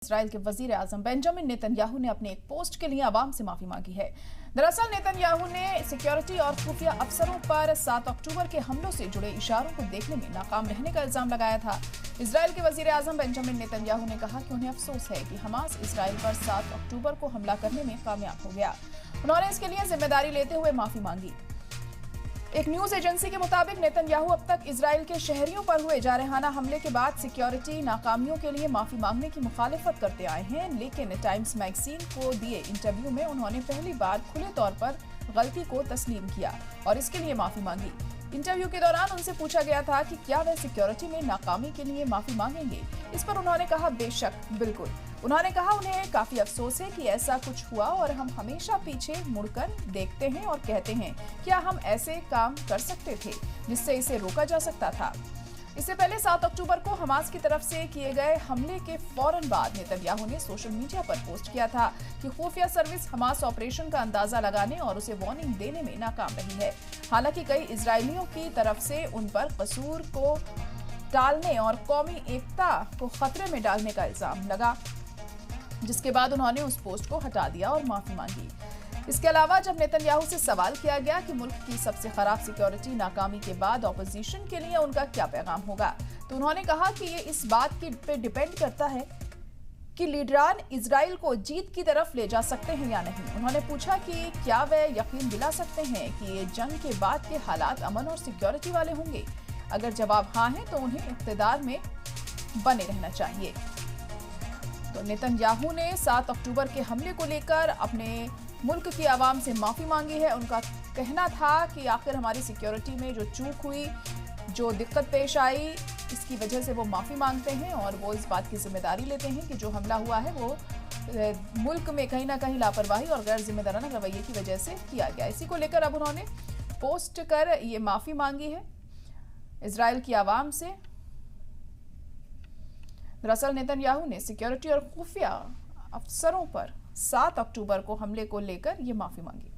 Israel के वजीर आजम Benjamin Netanyahu ने अपने एक पोस्ट के लिए आवाम से माफी मांगी है। दरअसल नेतन्याहू ने सिक्योरिटी और खुफिया अफसरों पर 7 अक्टूबर के हमलों से जुड़े इशारों को देखने में नाकाम रहने का इल्जाम लगाया था। इस्राइल के वजीर आजम बेंजामिन नेतन्याहू ने कहा कि उन्हें अफसोस है कि हमास इस्राइल पर 7 अक्टूबर को हमला करने में कामयाब हो गया। उन्होंने इसके लिए जिम्मेदारी लेते हुए माफी मांगी। एक न्यूज एजेंसी के मुताबिक नेतन्याहू अब तक इजराइल के शहरियों पर हुए जारहाना हमले के बाद सिक्योरिटी नाकामियों के लिए माफी मांगने की मुखालिफत करते आए हैं, लेकिन टाइम्स मैगजीन को दिए इंटरव्यू में उन्होंने पहली बार खुले तौर पर गलती को तस्लीम किया और इसके लिए माफी मांगी। इंटरव्यू के दौरान उनसे पूछा गया था कि क्या वे सिक्योरिटी में नाकामी के लिए माफी मांगेंगे। इस पर उन्होंने कहा, बेशक, बिल्कुल। उन्होंने कहा उन्हें काफी अफसोस है कि ऐसा कुछ हुआ और हम हमेशा पीछे मुड़कर देखते हैं और कहते हैं, क्या हम ऐसे काम कर सकते थे जिससे इसे रोका जा सकता था। इससे पहले 7 अक्टूबर को हमास की तरफ से किए गए हमले के फौरन बाद नेतन्याहू ने सोशल मीडिया पर पोस्ट किया था कि खुफिया सर्विस हमास ऑपरेशन का अंदाजा लगाने और उसे वार्निंग देने में नाकाम रही है। हालांकि कई इजरायलियों की तरफ से उन पर कसूर को टालने और कौमी एकता को खतरे में डालने का इल्जाम लगा, जिसके बाद उन्होंने उस पोस्ट को हटा दिया और माफी मांगी। इसके अलावा जब नेतन्याहू से सवाल किया गया कि मुल्क की सबसे खराब सिक्योरिटी नाकामी के बाद ऑपोजिशन के लिए उनका क्या पैगाम होगा, तो उन्होंने कहा कि ये इस बात पे डिपेंड करता है कि लीडरान इजराइल को जीत की तरफ ले जा सकते हैं या नहीं। उन्होंने पूछा कि क्या वे यकीन दिला सकते हैं कि ये जंग के बाद के हालात अमन और सिक्योरिटी वाले होंगे। अगर जवाब हाँ है तो उन्हें इख्तिदार में बने रहना चाहिए। तो नेतन्याहू ने 7 अक्टूबर के हमले को लेकर अपने मुल्क की आवाम से माफी मांगी है। उनका कहना था कि आखिर हमारी सिक्योरिटी में जो चूक हुई, जो दिक्कत पेश आई, इसकी वजह से वो माफी मांगते हैं और वो इस बात की जिम्मेदारी लेते हैं कि जो हमला हुआ है वो मुल्क में कहीं ना कहीं लापरवाही और गैर जिम्मेदाराना रवैये की वजह से किया गया। इसी को लेकर अब उन्होंने पोस्ट कर ये माफी मांगी है इजराइल की आवाम से। दरअसल नेतन्याहू ने सिक्योरिटी और खुफिया अफसरों पर 7 अक्टूबर को हमले को लेकर ये माफी मांगी।